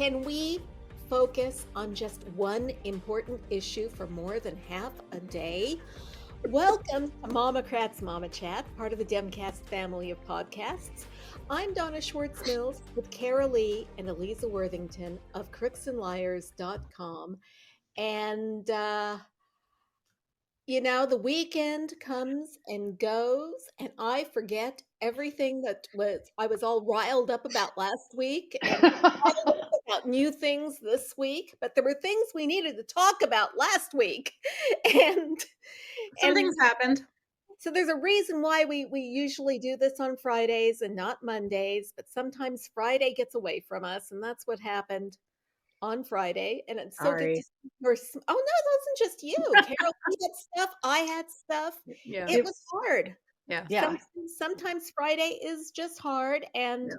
Can we focus on just one important issue for more than half a day? Welcome to Mamocrats Mama Chat, part of the Demcast family of podcasts. I'm Donna Schwartz-Mills with Kara Lee and Eliza Worthington of crooksandliars.com. And, the weekend comes and goes, and I forget everything I was all riled up about last week and riled up about new things this week, but there were things we needed to talk about last week. And Some things happened. So there's a reason why we usually do this on Fridays and not Mondays, but sometimes Friday gets away from us, and that's what happened on Friday. And it's so good to see oh no, it wasn't just you, Carol. You had stuff, I had stuff. Yeah. It was hard. Yeah. Sometimes Friday is just hard, and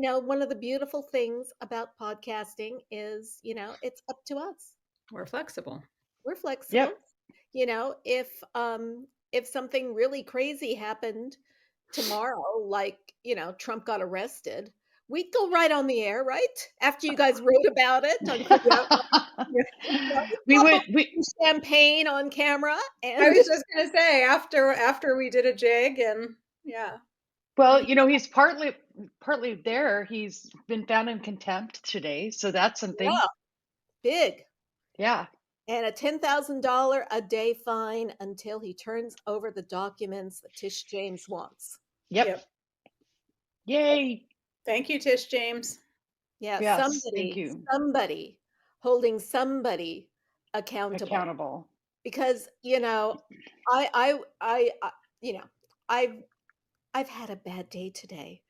one of the beautiful things about podcasting is it's up to us. We're flexible. Yep. If something really crazy happened tomorrow, like Trump got arrested, we'd go right on the air, right? After you guys wrote about it. We would champagne on camera. And I was just going to say, after we did a jig, and yeah. Well, he's partly there. He's been found in contempt today, so that's something. Yeah. Big. Yeah. And a $10,000 a day fine until he turns over the documents that Tish James wants. Yep. Yay. Thank you, Tish James. Yeah, yes, somebody holding somebody accountable. Because, I've had a bad day today.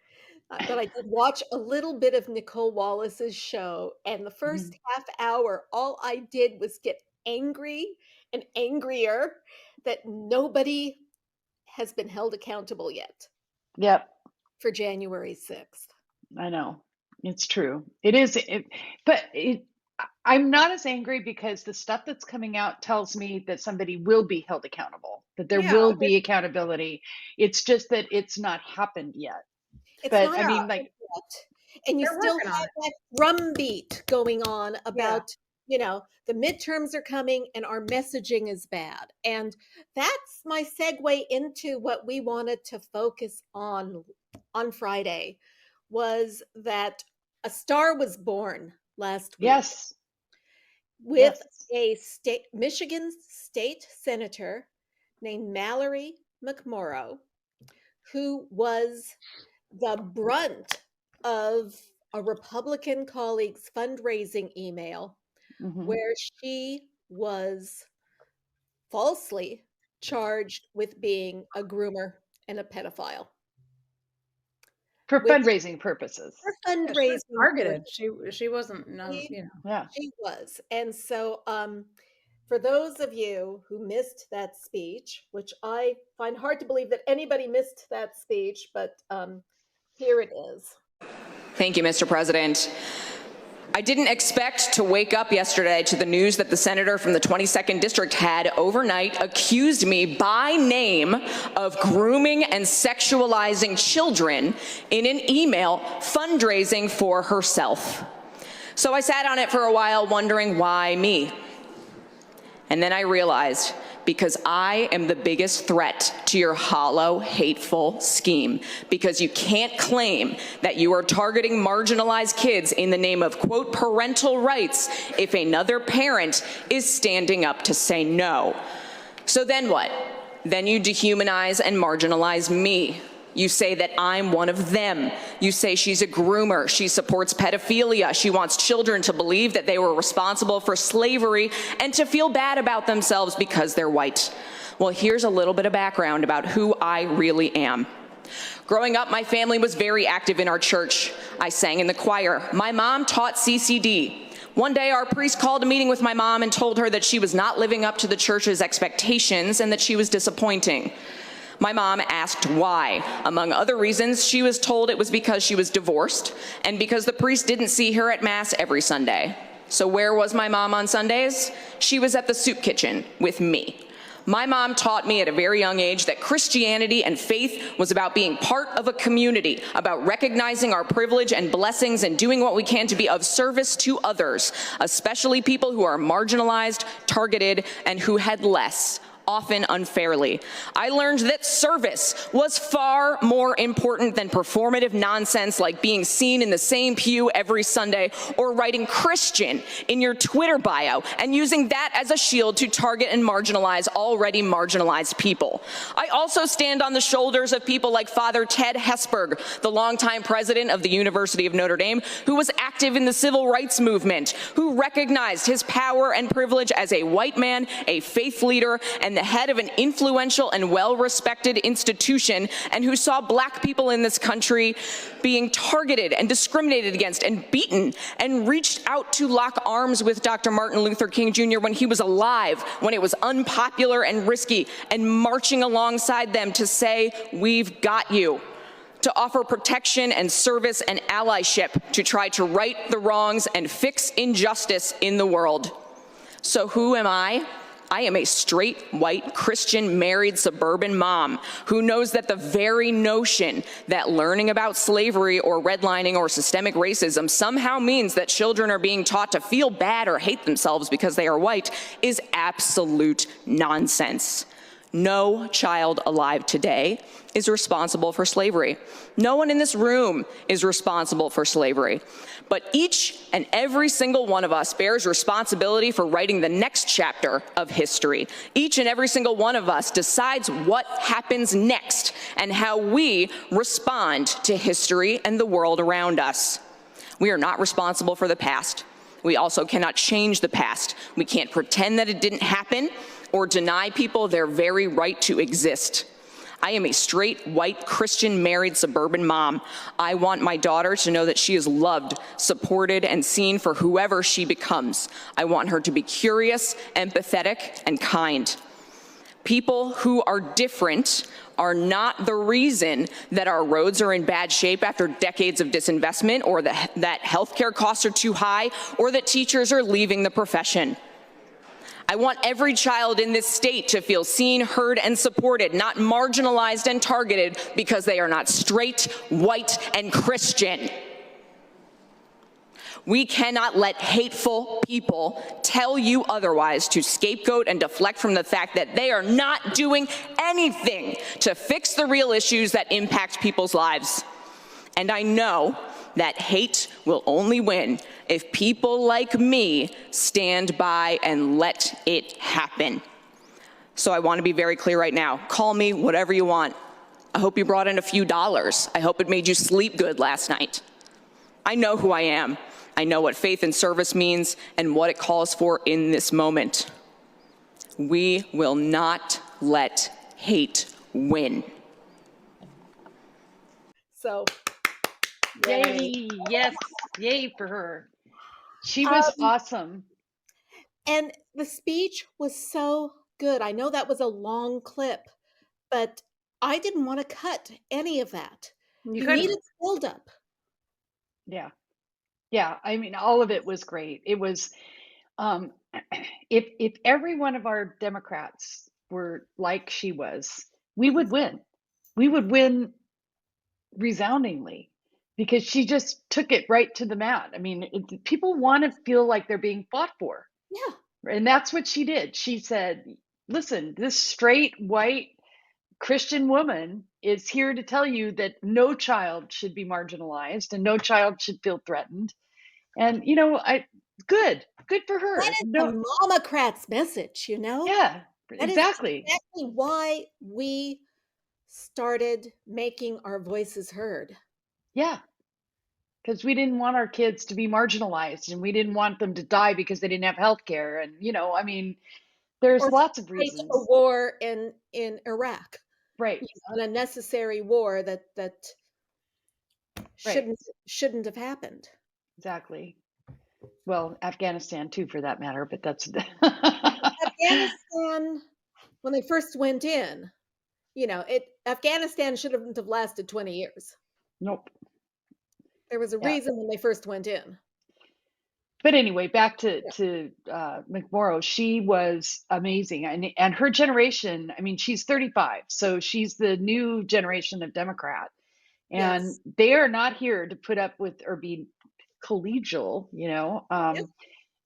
But I did watch a little bit of Nicole Wallace's show, and the first half hour, all I did was get angry and angrier that nobody has been held accountable yet. Yep. For January 6th. I know. It's true. It is. I'm not as angry because the stuff that's coming out tells me that somebody will be held accountable, that there will be accountability. It's just that it's not happened yet. And you still have that drumbeat going on about, the midterms are coming and our messaging is bad. And that's my segue into what we wanted to focus on Friday, was that a star was born last week. Yes. With a Michigan state senator named Mallory McMorrow, who was the brunt of a Republican colleague's fundraising email where she was falsely charged with being a groomer and a pedophile. For fundraising purposes. For fundraising. Targeted. She wasn't, She was. And so for those of you who missed that speech, which I find hard to believe that anybody missed that speech, but here it is. Thank you, Mr. President. I didn't expect to wake up yesterday to the news that the senator from the 22nd district had overnight accused me by name of grooming and sexualizing children in an email fundraising for herself. So I sat on it for a while wondering why me. And then I realized, because I am the biggest threat to your hollow, hateful scheme. Because you can't claim that you are targeting marginalized kids in the name of, quote, parental rights if another parent is standing up to say no. So then what? Then you dehumanize and marginalize me. You say that I'm one of them. You say she's a groomer. She supports pedophilia. She wants children to believe that they were responsible for slavery and to feel bad about themselves because they're white. Well, here's a little bit of background about who I really am. Growing up, my family was very active in our church. I sang in the choir. My mom taught CCD. One day, our priest called a meeting with my mom and told her that she was not living up to the church's expectations and that she was disappointing. My mom asked why. Among other reasons, she was told it was because she was divorced and because the priest didn't see her at Mass every Sunday. So where was my mom on Sundays? She was at the soup kitchen with me. My mom taught me at a very young age that Christianity and faith was about being part of a community, about recognizing our privilege and blessings and doing what we can to be of service to others, especially people who are marginalized, targeted, and who had less, often unfairly. I learned that service was far more important than performative nonsense like being seen in the same pew every Sunday or writing Christian in your Twitter bio and using that as a shield to target and marginalize already marginalized people. I also stand on the shoulders of people like Father Ted Hesburgh, the longtime president of the University of Notre Dame, who was active in the civil rights movement, who recognized his power and privilege as a white man, a faith leader, and the head of an influential and well-respected institution, and who saw Black people in this country being targeted and discriminated against and beaten, and reached out to lock arms with Dr. Martin Luther King Jr. when he was alive, when it was unpopular and risky, and marching alongside them to say, "We've got you," to offer protection and service and allyship to try to right the wrongs and fix injustice in the world. So who am I? I am a straight, white, Christian, married, suburban mom who knows that the very notion that learning about slavery or redlining or systemic racism somehow means that children are being taught to feel bad or hate themselves because they are white is absolute nonsense. No child alive today is responsible for slavery. No one in this room is responsible for slavery. But each and every single one of us bears responsibility for writing the next chapter of history. Each and every single one of us decides what happens next and how we respond to history and the world around us. We are not responsible for the past. We also cannot change the past. We can't pretend that it didn't happen or deny people their very right to exist. I am a straight, white, Christian, married, suburban mom. I want my daughter to know that she is loved, supported, and seen for whoever she becomes. I want her to be curious, empathetic, and kind. People who are different are not the reason that our roads are in bad shape after decades of disinvestment, or that healthcare costs are too high, or that teachers are leaving the profession. I want every child in this state to feel seen, heard, and supported, not marginalized and targeted because they are not straight, white, and Christian. We cannot let hateful people tell you otherwise, to scapegoat and deflect from the fact that they are not doing anything to fix the real issues that impact people's lives. And I know that hate will only win if people like me stand by and let it happen. So I want to be very clear right now. Call me whatever you want. I hope you brought in a few dollars. I hope it made you sleep good last night. I know who I am. I know what faith and service means and what it calls for in this moment. We will not let hate win. So, yay, yes, yay for her. She was awesome. And the speech was so good. I know that was a long clip, but I didn't want to cut any of that. You needed build up. Yeah. Yeah, I mean, all of it was great. It was, if every one of our Democrats were like she was, we would win. We would win resoundingly because she just took it right to the mat. I mean, people want to feel like they're being fought for. Yeah. And that's what she did. She said, listen, this straight, white, Christian woman is here to tell you that no child should be marginalized and no child should feel threatened. And, you know, good for her. That is the Mamacrats message, you know? Yeah, that exactly. Is exactly why we started making our voices heard. Yeah, because we didn't want our kids to be marginalized and we didn't want them to die because they didn't have health care. And, you know, I mean, there's lots of reasons. A war in Iraq. Right. An unnecessary war that shouldn't have happened. Exactly. Well, Afghanistan too, for that matter, but that's Afghanistan, when they first went in, you know, Afghanistan shouldn't have lasted 20 years. Nope. There was a reason when they first went in. But anyway, back to McMorrow. She was amazing, and her generation. I mean, she's 35, so she's the new generation of Democrat, and Yes. they are not here to put up with or be collegial, Yep.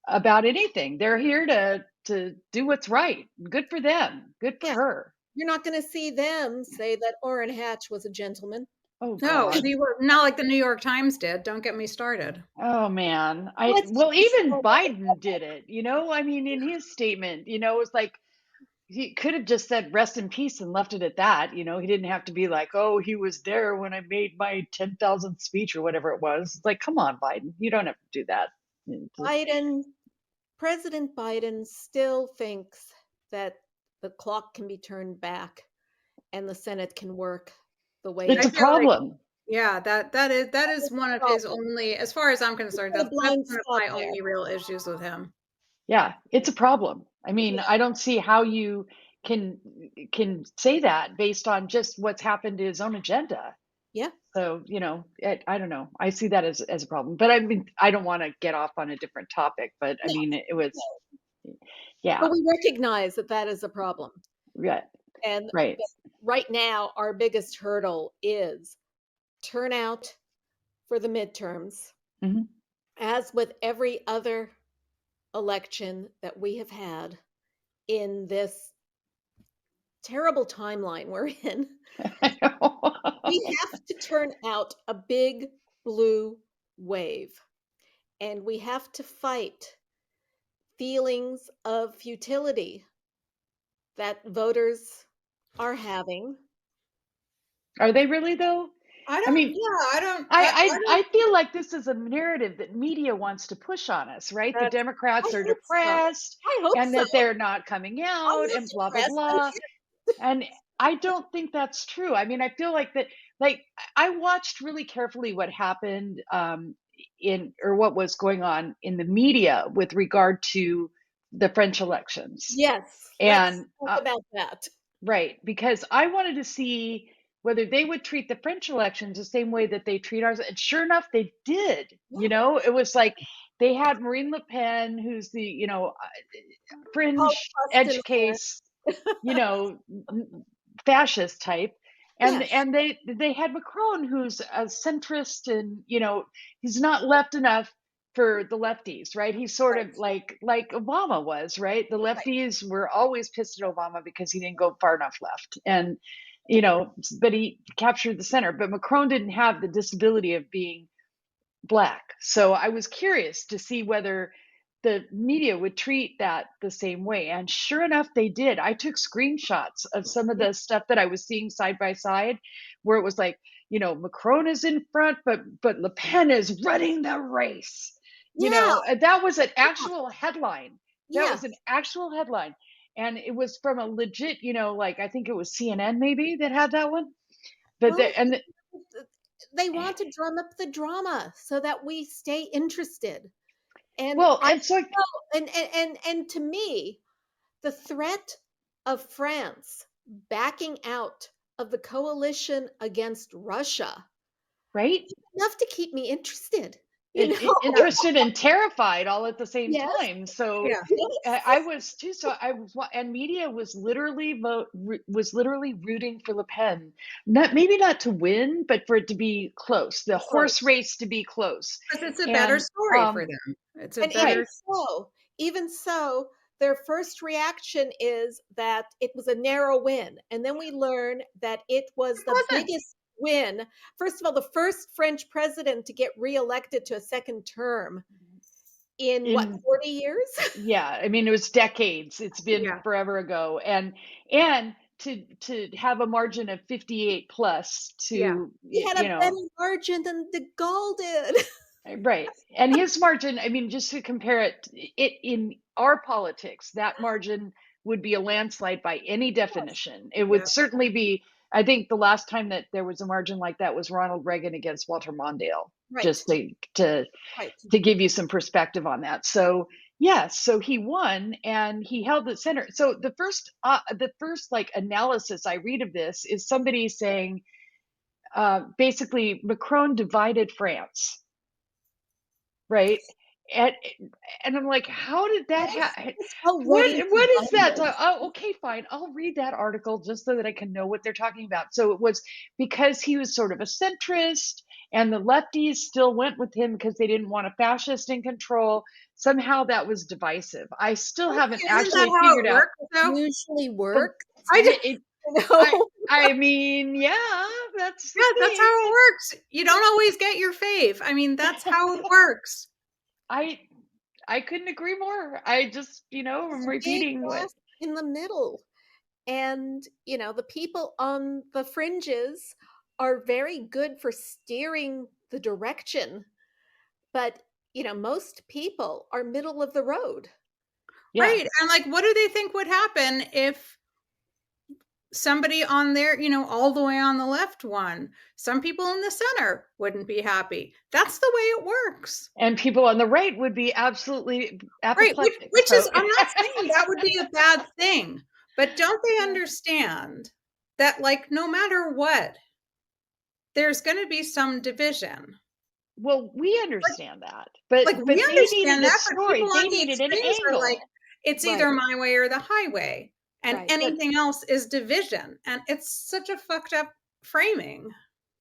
about anything. They're here to do what's right. Good for them. Good for Yeah. her. You're not going to see them say that Orrin Hatch was a gentleman. Oh No, God. not like the New York Times did. Don't get me started. Oh man. Let's Well, just even go Biden did it, I mean, in his statement, it was like he could have just said rest in peace and left it at that. He didn't have to be like, oh, he was there when I made my 10,000th speech or whatever it was. It's like, come on, Biden, you don't have to do that. President Biden still thinks that the clock can be turned back and the Senate can work the way It's a problem. Yeah, that is one of his only, as far as I'm concerned, that's one of my only real issues with him. Yeah, it's a problem. I mean, I don't see how you can say that based on just what's happened to his own agenda. Yeah. So, I don't know. I see that as a problem. But I mean, I don't want to get off on a different topic, but I mean, it was, yeah. But we recognize that is a problem. Yeah. And right. Right now, our biggest hurdle is turnout for the midterms. Mm-hmm. As with every other election that we have had in this terrible timeline we're in, we have to turn out a big blue wave, and we have to fight feelings of futility that voters are having. Are they really though? I feel like this is a narrative that media wants to push on us, right? The Democrats are depressed and that they're not coming out and blah, blah, blah. And I don't think that's true. I mean, I feel like that, I watched really carefully what happened or what was going on in the media with regard to the French elections. Yes. And let's talk about that. Right. Because I wanted to see whether they would treat the French elections the same way that they treat ours. And sure enough, they did. Yeah. It was like they had Marine Le Pen, who's the, fringe edge case, fascist type. And they had Macron, who's a centrist and, he's not left enough for the lefties, right? He's sort of like Obama was, right? The lefties were always pissed at Obama because he didn't go far enough left. And, but he captured the center. But Macron didn't have the disability of being Black. So I was curious to see whether the media would treat that the same way. And sure enough, they did. I took screenshots of some of the stuff that I was seeing side by side, where it was like, Macron is in front, but Le Pen is running the race. That was an actual headline. That was an actual headline. And it was from a legit, I think it was CNN maybe that had that one. But they want to drum up the drama so that we stay interested. And and to me, the threat of France backing out of the coalition against Russia, right, enough to keep me interested. Interested and terrified all at the same time. So I was too. So and media was literally rooting for Le Pen, maybe not to win, but for it to be close. The horse race to be close. Because it's a better story for them. It's a better. Even so, their first reaction is that it was a narrow win, and then we learn that it was the biggest win. First of all, the first French president to get reelected to a second term in what, 40 years? Yeah, I mean, it was decades. It's been forever ago. And to have a margin of 58 plus to, he had a better margin than de Gaulle did. Right. And his margin, I mean, just to compare it in our politics, that margin would be a landslide by any definition. It would certainly be, I think the last time that there was a margin like that was Ronald Reagan against Walter Mondale, just to give you some perspective on that. So yes, so he won and he held the center. So the first like analysis I read of this is somebody saying, basically Macron divided France, right? And I'm like, how did that happen? What already is that? So, redundant. oh, okay, fine. I'll read that article just so that I can know what they're talking about. So it was because he was sort of a centrist, and the lefties still went with him because they didn't want a fascist in control. Somehow that was divisive. I still haven't Isn't that actually how figured it out. works, though? Usually But works. I yeah, just, I mean, yeah, that's the yeah, that's thing. how it works. You don't always get your fave. I mean, that's how it works. I couldn't agree more. I just, There's I'm a big repeating what. loss in the middle. And, the people on the fringes are very good for steering the direction. But, most people are middle of the road. Yeah. Right. And like, what do they think would happen if somebody on there, all the way on the left won? Some people in the center wouldn't be happy. That's the way it works. And people on the right would be absolutely Right. apoplectic. Which So is, I'm not saying that would be a bad thing, but don't they Yeah. understand that, like, no matter what, there's going to be some division? well, we understand that, but Like, we they needed understand a that, but story. people They on the needed an extremes are like, angle. it's Right. either my way or the highway, and Right. anything else is division. And it's such a fucked up framing.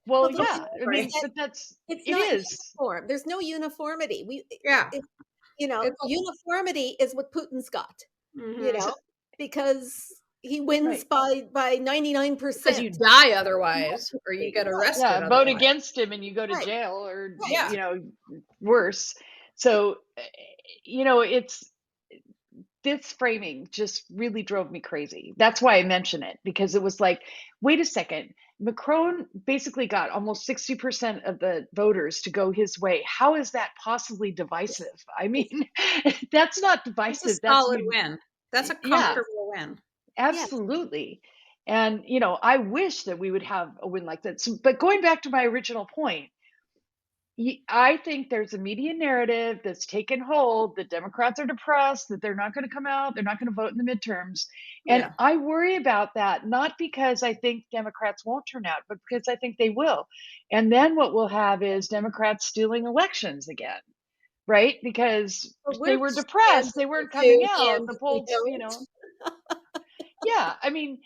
Well, the yeah. I thing mean, is that but that's it's it not is. uniform. There's no uniformity. Yeah. It's Uniformity is what Putin's got, mhm. because he wins Right. by Because you 99%. die otherwise, or you get Right. arrested Yeah, vote otherwise. against him and you go to Right. jail or Right. Yeah. worse. So, it's this framing just really drove me crazy. That's why I mention it, because it was like, wait a second, Macron basically got almost 60% of the voters to go his way. How is that possibly divisive? I mean, that's not It's a divisive. solid win. That's a Yeah, comfortable win. Yes. absolutely. And, I wish that we would have a win like that. So, but going back to my original point, I think there's a media narrative that's taken hold that Democrats are depressed, that they're not going to come out, they're not going to vote in the midterms. And Yeah. I worry about that, not because I think Democrats won't turn out, but because I think they will. And then what we'll have is Democrats stealing elections again, right? Because But they we're were depressed, they weren't coming out, and the we polls, don't. yeah, I mean,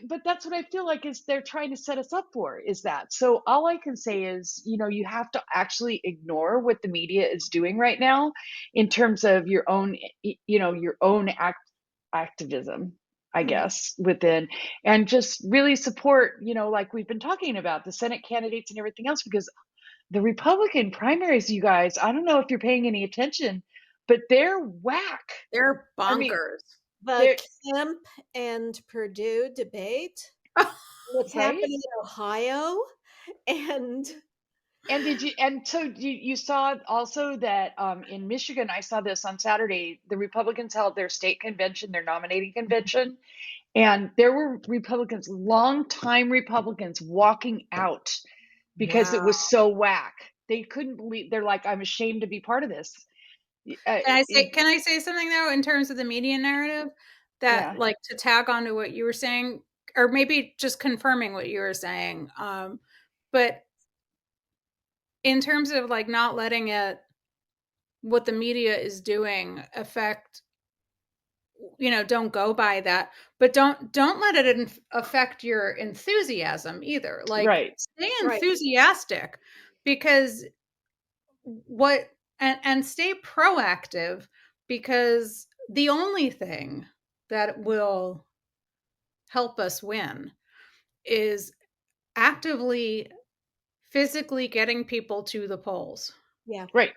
but that's what I feel like is they're trying to set us up for, is that. So all I can say is, you have to actually ignore what the media is doing right now in terms of your own, your own activism, I Mhm. guess, within, and just really support, like we've been talking about the Senate candidates and everything else, because the Republican primaries, you guys, I don't know if you're paying any attention, but they're whack. They're I mean, bonkers. The Kemp and Purdue debate, what's right? happening in Ohio, and And you saw also that in Michigan, I saw this on Saturday, the Republicans held their state convention, their nominating convention, and there were Republicans, longtime Republicans, walking out because it Wow. was so whack. They couldn't believe, they're like, I'm ashamed to be part of this. Can I say something though, in terms of the media narrative, that Yeah. like to tag on to what you were saying, or maybe just confirming what you were saying. But in terms of like not letting what the media is doing affect, don't go by that, but don't let it affect your enthusiasm either. Like, Right. stay Right. enthusiastic, because and stay proactive, because the only thing that will help us win is actively, physically getting people to the polls. Yeah. Right.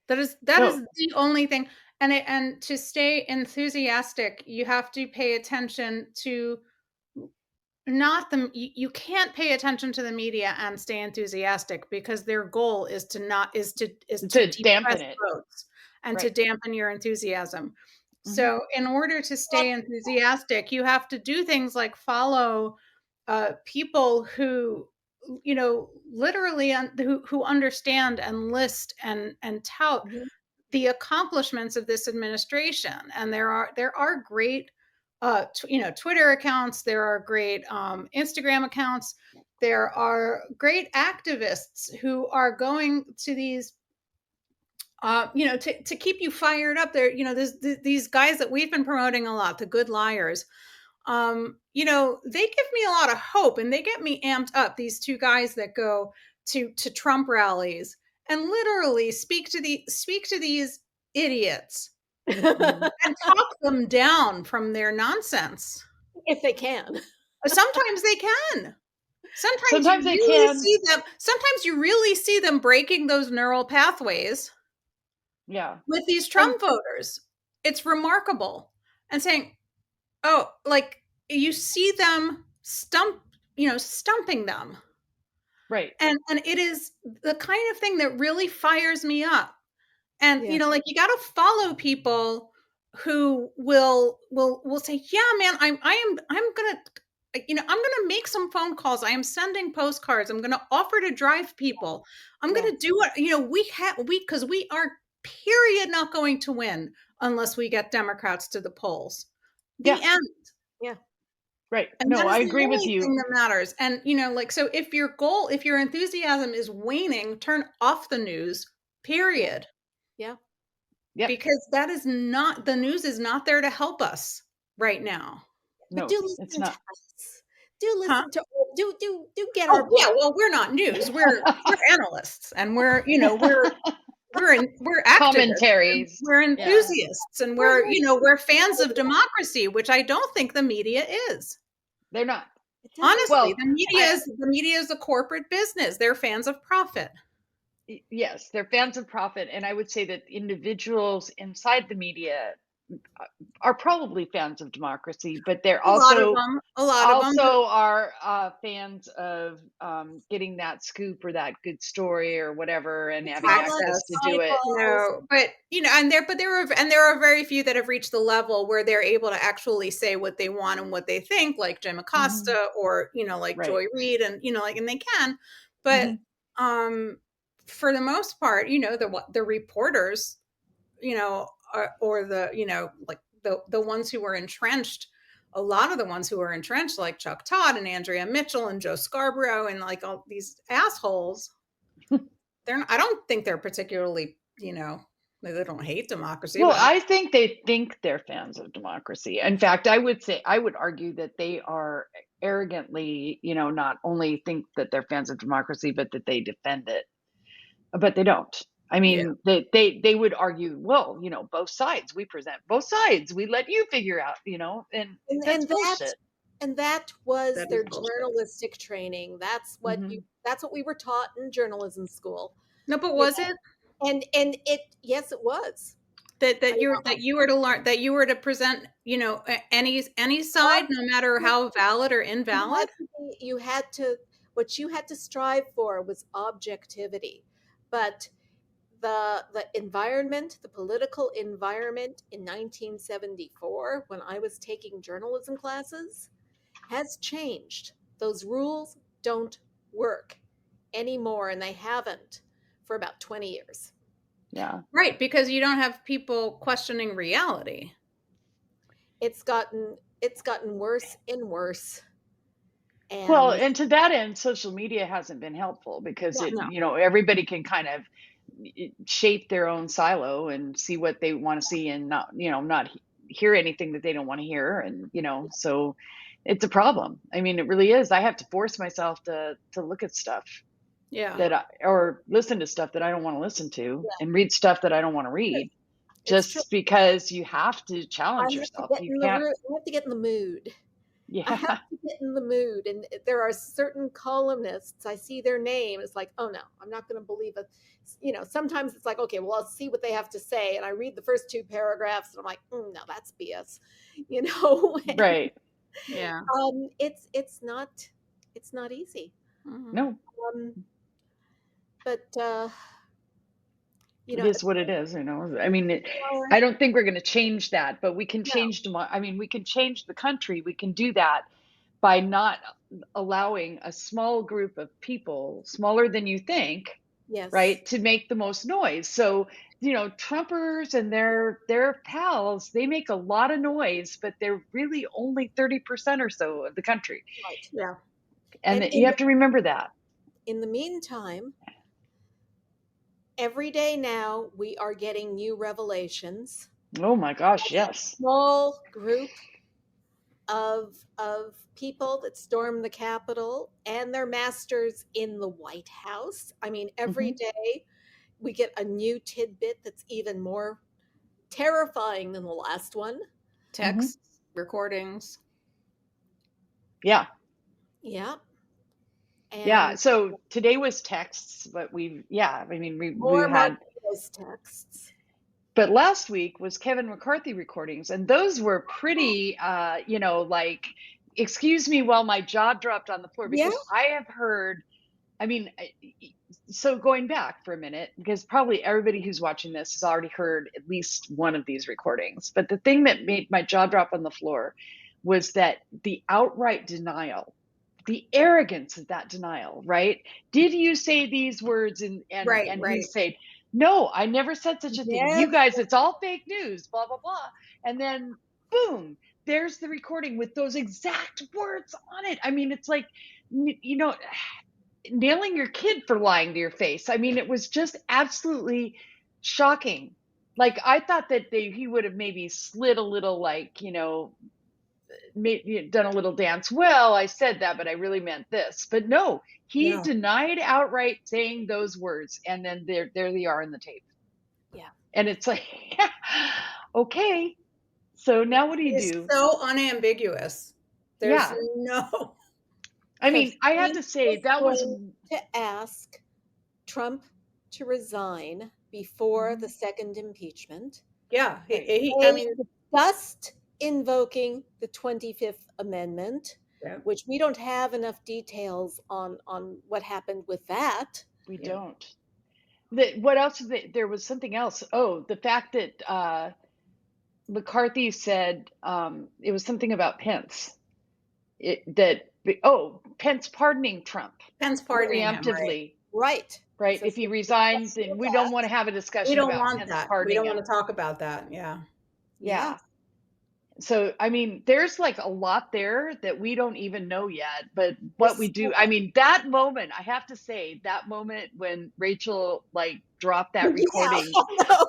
That is the only thing. And to stay enthusiastic, you have to pay attention to not you can't pay attention to the media and stay enthusiastic, because their goal is to dampen depress it. votes and to Right. dampen your enthusiasm. Mhm. So in order to stay enthusiastic, you have to do things like follow people who, literally who understand and list and tout Mhm. the accomplishments of this administration. And there are great Twitter accounts, there are great Instagram accounts, there are great activists who are going to these to keep you fired up there. There's these guys that we've been promoting a lot, the Good Liars. They give me a lot of hope and they get me amped up. These two guys that go to Trump rallies and literally speak to these idiots and talk them down from their nonsense. If they can. Sometimes they can. Sometimes they can. Sometimes you really see them breaking those neural pathways. Yeah. With these Trump voters. It's remarkable. And saying, oh, like you see them stumping them. Right. And it is the kind of thing that really fires me up. And you got to follow people who will say, yeah, man, I'm going to make some phone calls. I am sending postcards. I'm going to offer to drive people. I'm going to do what, because we are period not going to win unless we get Democrats to the polls. The end. Yeah. Right. And no, I agree with you. That matters. And so if your enthusiasm is waning, turn off the news, period. Yeah. Yeah. Because the news is not there to help us right now. No, but do listen it's not. to us. Do listen to do get our yeah, well, we're not news. We're analysts and we're activists. Commentaries. We're enthusiasts and we're fans of democracy, which I don't think the media is. They're not. Honestly, the media is a corporate business. They're fans of profit. Yes, they're fans of profit. And I would say that individuals inside the media are probably fans of democracy, but they're also are fans of getting that scoop or that good story or whatever and having access to do it. But there are very few that have reached the level where they're able to actually say what they want and what they think, like Jim Acosta or Joy Reid, and and they can, but for the most part, the reporters, or the ones who were entrenched, a lot of the ones who were entrenched, like Chuck Todd and Andrea Mitchell and Joe Scarborough and like all these assholes, I don't think they're particularly, they don't hate democracy. Well, I think they think they're fans of democracy. In fact, I would argue that they are arrogantly, not only think that they're fans of democracy, but that they defend it. But they don't. I mean, they would argue, well, both sides. We present both sides. We let you figure out, and that's bullshit. And that was their journalistic training. That's what that's what we were taught in journalism school. No, but was it? And it, yes, it was. That you were to learn, that you were to present, any side, no matter how valid or invalid. What you had to strive for was objectivity. But the environment, the political environment in 1974, when I was taking journalism classes, has changed. Those rules don't work anymore, and they haven't for about 20 years. Yeah. Right, because you don't have people questioning reality. It's gotten worse and worse. And to that end, social media hasn't been helpful because everybody can kind of shape their own silo and see what they want to see and not hear anything that they don't want to hear. And, so it's a problem. I mean, it really is. I have to force myself to look at stuff or listen to stuff that I don't want to listen to and read stuff that I don't want to read. Just because you have to challenge yourself. You have to get in the mood. Yeah. I have to get in the mood. And there are certain columnists, I see their name, it's like, oh no, I'm not going to believe it. Sometimes it's like, okay, well, I'll see what they have to say. And I read the first 2 paragraphs and I'm like, no, that's BS, Right. Yeah. It's not easy. No. But, it is what it is, I mean, I don't think we're going to change that, but we can change we can change the country. We can do that by not allowing a small group of people, smaller than you think, right, to make the most noise. So, Trumpers and their pals, they make a lot of noise, but they're really only 30% or so of the country. Right. Yeah. And you have to remember that. In the meantime, every day now we are getting new revelations. Oh my gosh, yes. Small group of people that stormed the Capitol and their masters in the White House. I mean, every day we get a new tidbit that's even more terrifying than the last one. Texts, recordings. Yeah. Yeah. And Yeah. So today was texts, but we more had Marcos texts. But last week was Kevin McCarthy recordings, and those were pretty, like, excuse me while my jaw dropped on the floor, because I have heard, so going back for a minute, because probably everybody who's watching this has already heard at least one of these recordings. But the thing that made my jaw drop on the floor was that the outright denial, the arrogance of that denial, right? Did you say these words? And he said, no, I never said such a thing. You guys, it's all fake news, blah, blah, blah. And then boom, there's the recording with those exact words on it. I mean, it's like, nailing your kid for lying to your face. I mean, it was just absolutely shocking. Like, I thought that he would have maybe slid a little, like, done a little dance. Well, I said that, but I really meant this. But no, he denied outright saying those words, and then there they are in the tape. Yeah, and it's like, okay, so now what do you do? So unambiguous. There's no. I mean, I had to say that was to ask Trump to resign before the second impeachment. Yeah, just invoking the 25th Amendment, which we don't have enough details on what happened with that. We don't. What else? There was something else. Oh, the fact that McCarthy said it was something about Pence. Pence pardoning Trump. Pence pardoning preemptively. Him, right. So if he resigns, then we don't want to have a discussion. We don't about want Pence that. We don't want to talk about that. Yeah. So, I mean, there's like a lot there that we don't even know yet, but what we do, I mean, that moment, I have to say, that moment when Rachel like dropped that recording,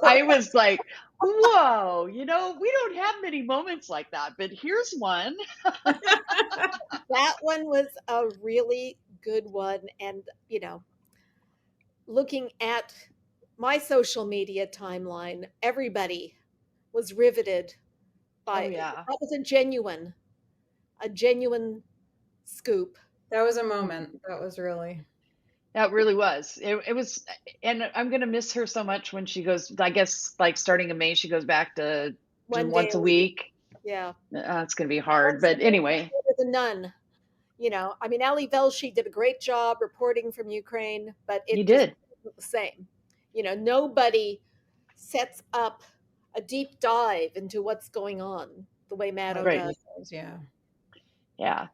I was like, whoa, we don't have many moments like that, but here's one. That one was a really good one. And, looking at my social media timeline, everybody was riveted by that was a genuine scoop. That was a moment. That really was. It was, and I'm gonna miss her so much when she goes. I guess like starting in May, she goes back to once a week. Yeah, it's gonna be hard, but anyway. The Nun. I mean, Ali Velshi did a great job reporting from Ukraine, but it did the same. Nobody sets up a deep dive into what's going on the way Maddow does. Yeah.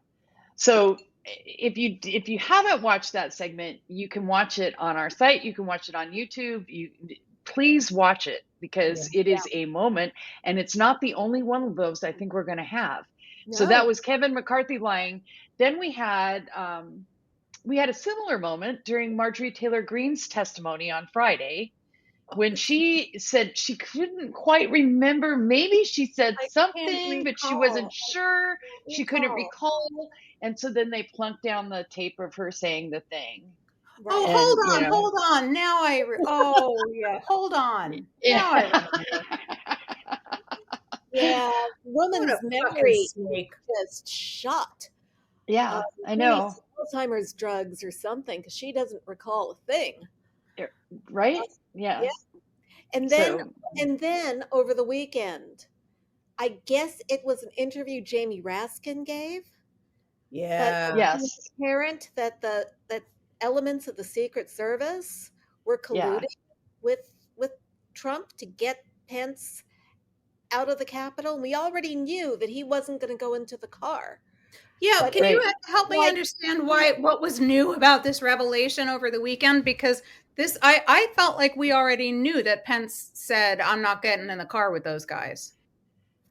So if you haven't watched that segment, you can watch it on our site. You can watch it on YouTube. Please watch it, because it is a moment, and it's not the only one of those I think we're going to have. No. So that was Kevin McCarthy lying. Then we had a similar moment during Marjorie Taylor Greene's testimony on Friday, when she said she couldn't quite remember. Maybe she said something, but she wasn't sure. She couldn't recall. And so then they plunked down the tape of her saying the thing. Right. Oh, hold on. Now hold on. Yeah, woman's memory just shot. Yeah, I know. Alzheimer's drugs or something, because she doesn't recall a thing. Right? Yeah. And then over the weekend, I guess it was an interview Jamie Raskin gave. Yeah. Yes. Apparent that that elements of the Secret Service were colluding with Trump to get Pence out of the Capitol. And we already knew that he wasn't going to go into the car. Yeah, but can you help me understand what was new about this revelation over the weekend? Because I felt like we already knew that Pence said, I'm not getting in the car with those guys.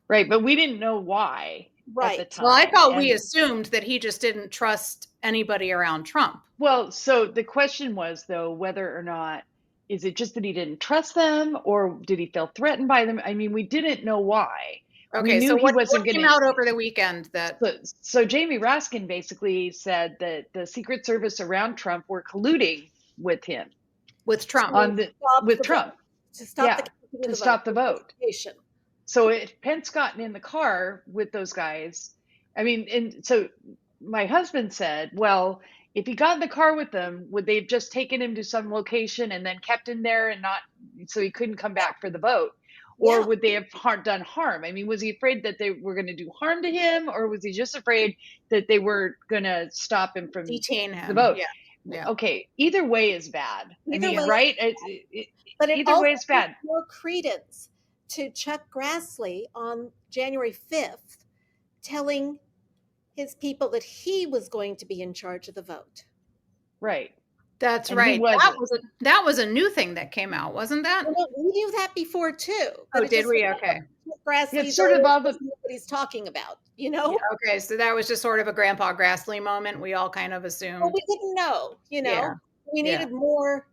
Right, but we didn't know why at the time. Well, I thought we assumed that he just didn't trust anybody around Trump. Well, so the question was, though, whether or not is it just that he didn't trust them, or did he feel threatened by them? I mean, we didn't know why. We Okay, knew so he what wasn't going came to. out over the weekend that So Jamie Raskin basically said that the Secret Service around Trump were colluding with him with Trump? with Trump. To stop the counting of to the stop the vote. investigation. So if Pence gotten in the car with those guys, I mean, and so my husband said, well, if he got in the car with them, would they have just taken him to some location and then kept him there and not, so he couldn't come back for the vote? Or Yeah. would they have done harm? I mean, was he afraid that they were going to do harm to him, or was he just afraid that they were going to stop him from Detain him. the vote? Yeah. Okay, either way is bad. Either I mean, way, right? but it either also way is bad. gives more credence to Chuck Grassley on January 5th telling his people that he was going to be in charge of the vote. Right. That's And right. he wasn't. That was a new thing that came out, wasn't that? Well, we knew that before too. Oh, did we? Okay. Grassley Yeah, it's sort of all the doesn't know what he's talking about, you know? Yeah, okay, so that was just sort of a Grandpa Grassley moment. We all kind of assumed. Well, we didn't know, you know? Yeah. We needed more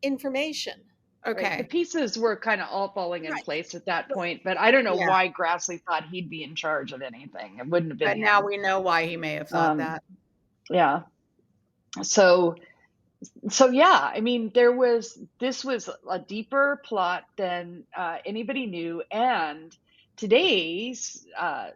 information. Okay. Right. The pieces were kind of all falling in Right. place at that point, but I don't know Yeah. why Grassley thought he'd be in charge of anything. It wouldn't have been But him. now we know why he may have thought that. Yeah. So yeah, I mean, this was a deeper plot than anybody knew, and today's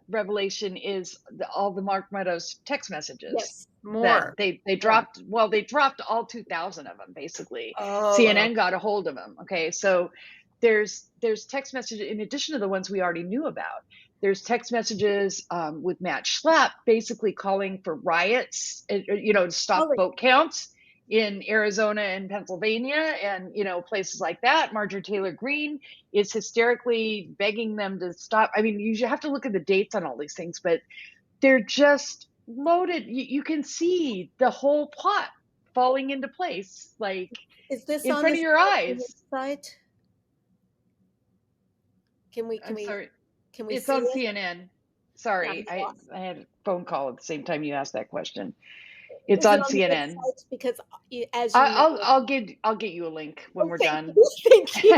revelation is all the Mark Meadows text messages. Yes. More. They dropped. Well, they dropped all 2,000 of them basically. Oh. CNN got a hold of them. Okay, so there's text messages in addition to the ones we already knew about. There's text messages with Matt Schlapp basically calling for riots, to stop vote counts in Arizona and Pennsylvania and, places like that. Marjorie Taylor Greene is hysterically begging them to stop. I mean, you have to look at the dates on all these things, but they're just loaded. You can see the whole plot falling into place, like is this in front of your eyes. Site? Can we? Sorry. Can we? It's see on it? CNN. Sorry, Yeah, I had a phone call at the same time you asked that question. It's on CNN. Because as you I'll get you a link when we're done. Thank you.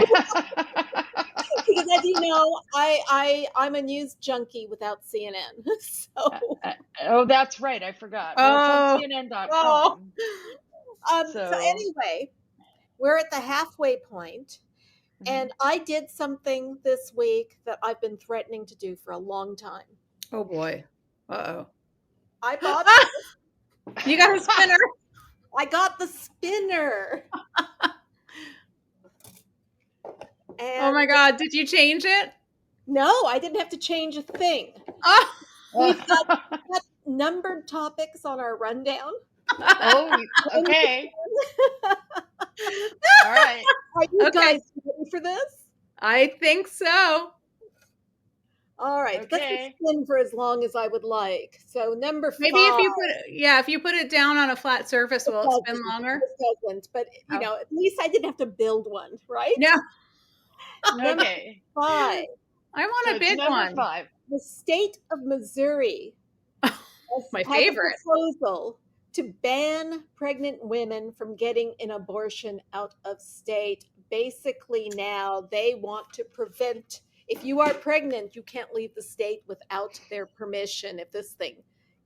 Because as you know, I'm a news junkie without CNN. So oh, that's right. I forgot. Oh. Well, it's on CNN.com. So anyway, we're at the halfway point, and I did something this week that I've been threatening to do for a long time. Oh boy. Uh-oh. I bought You got a spinner. I got the spinner. Oh my God. Did you change it? No, I didn't have to change a thing. Oh. We've got numbered topics on our rundown. Oh, okay. All right. Are you guys ready for this? I think so. All right. Okay. Let's spin for as long as I would like. So number 5. Maybe if you put it down on a flat surface, will it spin longer? It doesn't, but at least I didn't have to build one, right? Yeah. Okay. 5. I want a big one. 5. The state of Missouri My has favorite. a proposal to ban pregnant women from getting an abortion out of state. Basically, now they want to prevent, if you are pregnant, you can't leave the state without their permission if this thing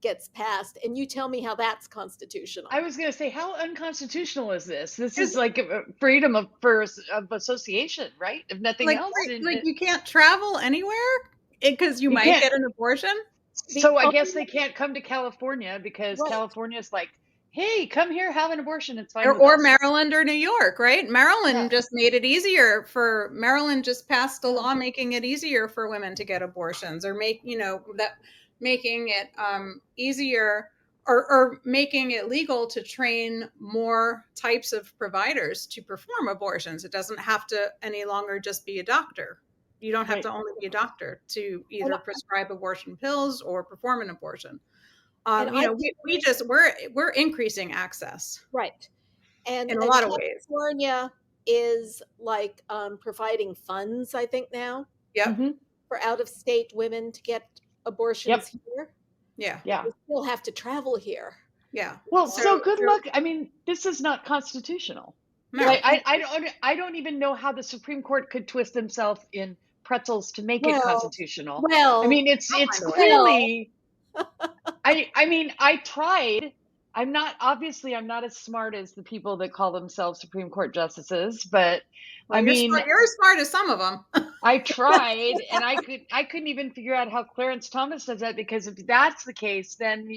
gets passed. And you tell me how that's constitutional. I was going to say, how unconstitutional is this? This is like freedom of association, right? If nothing else. Like you can't travel anywhere because you might get an abortion? So I guess they can't come to California because California's like, hey, come here, have an abortion. It's fine. Or Maryland or New York, right? Maryland just made it easier Maryland just passed a law making it easier for women to get abortions, or making it easier or making it legal to train more types of providers to perform abortions. It doesn't have to any longer just be a doctor. You don't have to only be a doctor to either prescribe abortion pills or perform an abortion. We're increasing access, right? And in a lot of ways, California is like providing funds, I think now. Yep. For out-of-state women to get abortions here. Yeah. We still have to travel here. Yeah. Well, so good luck. I mean, this is not constitutional. No. Like I don't even know how the Supreme Court could twist themselves in pretzels to make it Well, constitutional. well, I mean, it's clearly. I mean, I tried. I'm not as smart as the people that call themselves Supreme Court justices, but well, I mean, you're as smart as some of them. I tried, and I couldn't even figure out how Clarence Thomas does that, because if that's the case, then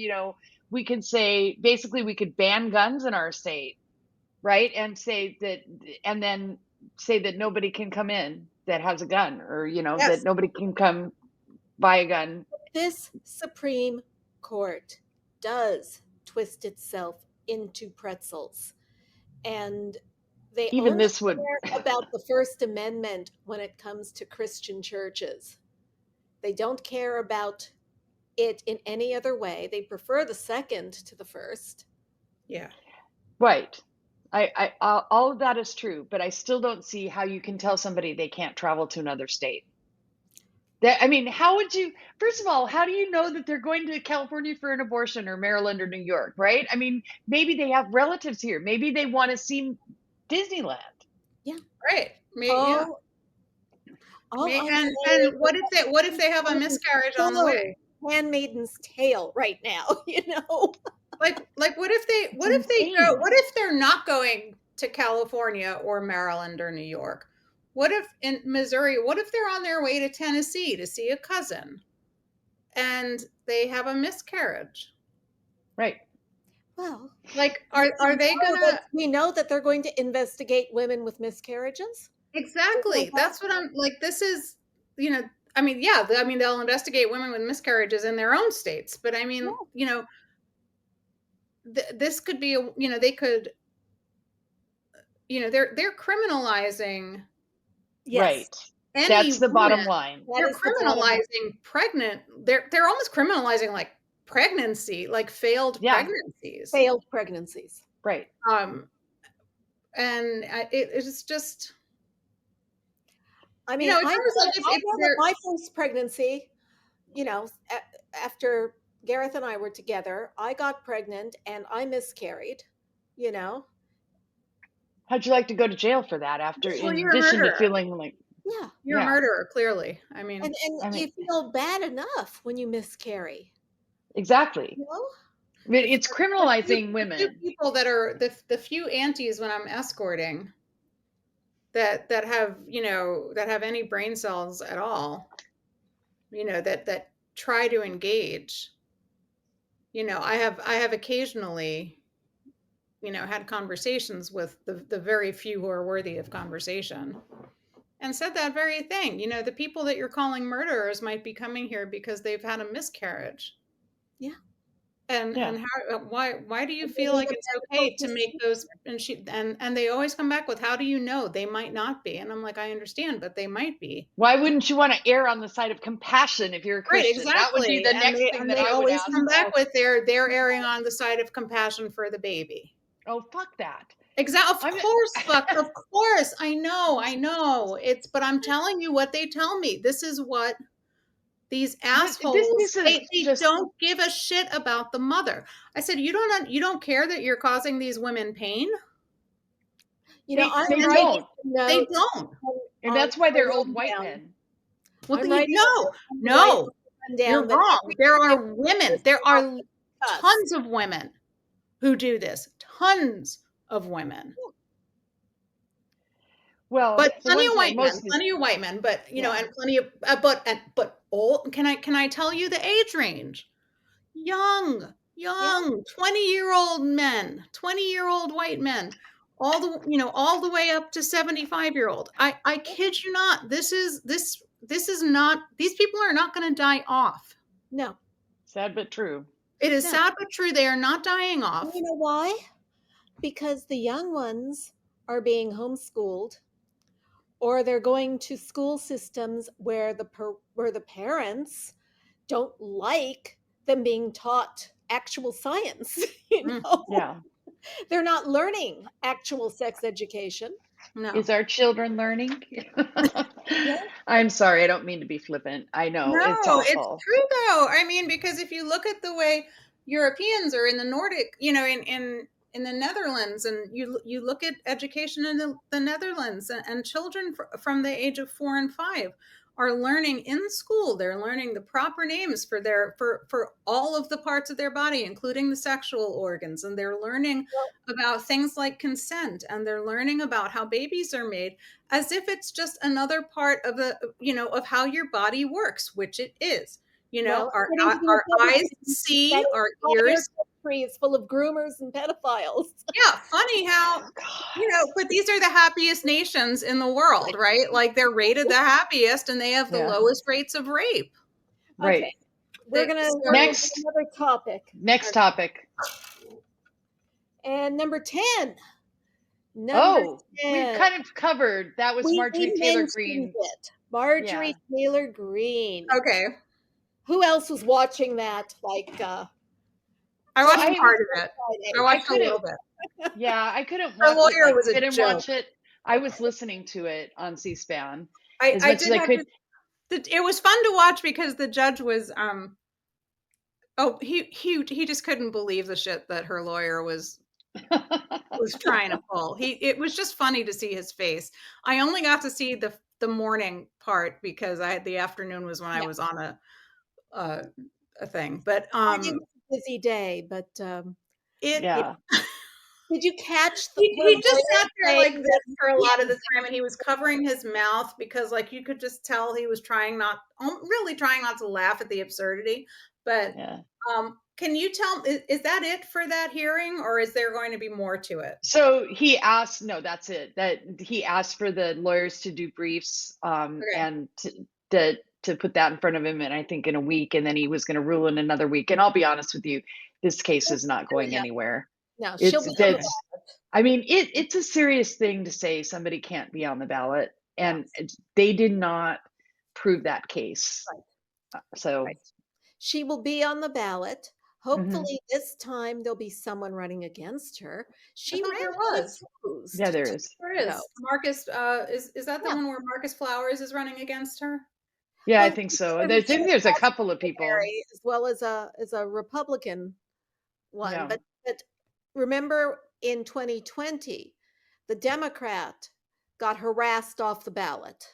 we can say basically we could ban guns in our state, right? And then say that nobody can come in that has a gun, or Yes. that nobody can come buy a gun. This Supreme Court does twist itself into pretzels, and they Even only this would care about the First Amendment when it comes to Christian churches. They don't care about it in any other way. They prefer the second to the first. Yeah. Right. I all of that is true, but I still don't see how you can tell somebody they can't travel to another state. I mean, how would you, first of all, how do you know that they're going to California for an abortion, or Maryland or New York, right? I mean, maybe they have relatives here. Maybe they want to see Disneyland. Yeah. Right. And what if they have a miscarriage on the way? Handmaiden's Tale right now, Like what if they're not going to California or Maryland or New York? What if in Missouri, what if they're on their way to Tennessee to see a cousin and they have a miscarriage? Right. Well, like are they gonna, we know that they're going to investigate women with miscarriages? Exactly. That's what I'm like. This is, I mean, they'll investigate women with miscarriages in their own states, but I mean, this could be, they could, they're criminalizing. Yes. Right. That's the bottom line. They're criminalizing pregnant. They're almost criminalizing like pregnancy, like failed pregnancies. Failed pregnancies. Right. And it's just, I mean, I know that my first pregnancy, after Gareth and I were together, I got pregnant and I miscarried, How'd you like to go to jail for that after, in addition to feeling like... Yeah. You're a murderer, clearly. I mean... And you feel bad enough when you miscarry. Exactly. I mean, it's criminalizing women. The people that are, the few aunties when I'm escorting that have, that have any brain cells at all, that try to engage, I have occasionally, had conversations with the very few who are worthy of conversation, and said that very thing. The people that you're calling murderers might be coming here because they've had a miscarriage. Yeah. And how, why do you feel like it's okay to make those, and they always come back with, how do you know? They might not be. And I'm like, I understand, but they might be. Why wouldn't you want to err on the side of compassion if you're a Christian? Right, exactly. That would be the next thing that I would always ask. come back with they're erring on the side of compassion for the baby. Oh, fuck that. Exactly. Of course. I know. But I'm telling you what they tell me. This is what these assholes, they don't give a shit about the mother. I said, you don't care that you're causing these women pain? They don't. They don't. And that's why they're old white men. Well, no. You're wrong. There are women. There are tons of women who do this. Tons of women. Well, but plenty of white men, but and plenty of but old. Can I tell you the age range? Young 20-year-old men, 20-year-old white men, all the way up to 75-year-old. I kid you not. This is not, these people are not going to die off. No. Sad but true. It is sad but true. They are not dying off. You know why? Because the young ones are being homeschooled, or they're going to school systems where the parents don't like them being taught actual science. Yeah. They're not learning actual sex education. No. Is our children learning? Yeah. I'm sorry, I don't mean to be flippant. I know, it's awful. It's true though. I mean, because if you look at the way Europeans or in the Nordic, in in the Netherlands, and you look at education in the Netherlands, and children from the age of 4 and 5 are learning in school. They're learning the proper names for all of the parts of their body, including the sexual organs. And they're learning about things like consent, and they're learning about how babies are made, as if it's just another part of of how your body works, which it is. Our eyes see, our ears. Country is full of groomers and pedophiles. Yeah, funny how, but these are the happiest nations in the world, right? Like, they're rated the happiest, and they have the lowest rates of rape. Right. Okay. We're going to next another topic. Next topic. And number 10. We've kind of covered. That was Marjorie Taylor Greene. Marjorie Taylor Greene. Okay. Who else was watching that? I watched part of it. I watched a little bit. Yeah, I couldn't watch it. Lawyer was I didn't watch it. I was listening to it on C-SPAN. It was fun to watch because the judge was he just couldn't believe the shit that her lawyer was trying to pull. It was just funny to see his face. I only got to see the morning part because the afternoon was when I was on a thing. But I think it was a busy day, but did you catch he just sat there like this for a lot of the time, and he was covering his mouth because you could just tell he was really trying not to laugh at the absurdity. But can you tell, is that it for that hearing, or is there going to be more to it? So he asked, no, that's it. That he asked for the lawyers to do briefs and to put that in front of him, and I think in a week, and then he was going to rule in another week. And I'll be honest with you, this case is not going anywhere. No, it's a serious thing to say somebody can't be on the ballot, and they did not prove that case. Right. She will be on the ballot. Hopefully this time there'll be someone running against her. There was. Yeah, there is. There is. Marcus, is that the one where Marcus Flowers is running against her? Yeah, I think so. I think there's a couple of people, as well as a Republican one. Yeah. But remember, in 2020, the Democrat got harassed off the ballot.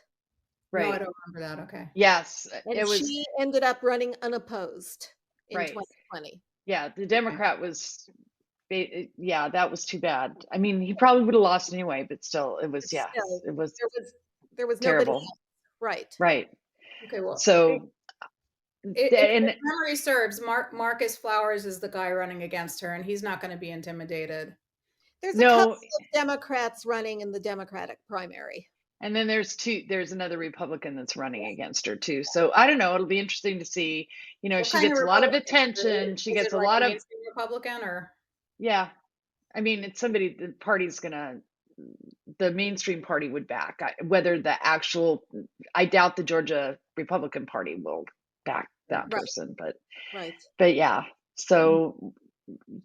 Right. No, I don't remember that. Okay. Yes, and she ended up running unopposed in 2020. Yeah, the Democrat was. Yeah, that was too bad. I mean, he probably would have lost anyway, but still, it was. There was terrible. Nobody else. Right. Okay. Well, so. If memory serves, Marcus Flowers is the guy running against her, and he's not going to be intimidated. There's a couple of Democrats running in the Democratic primary. And then there's another Republican that's running against her too. So I don't know. It'll be interesting to see. She gets a lot of attention. She gets a lot of Republican, or yeah. I mean, it's somebody the party's the mainstream party would back. Whether I doubt the Georgia Republican Party will back that person, but yeah. So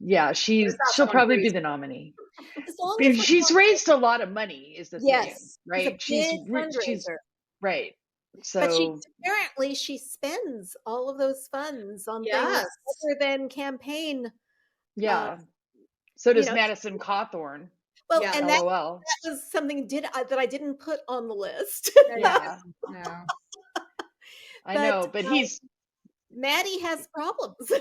yeah, she'll probably be the nominee. She's raised a lot of money, is the thing, right? She's right. So, but apparently she spends all of those funds on things other than campaign. Yeah. So does Madison Cawthorn. Well, and that was something that I didn't put on the list. Yeah. I know, but Maddie has problems.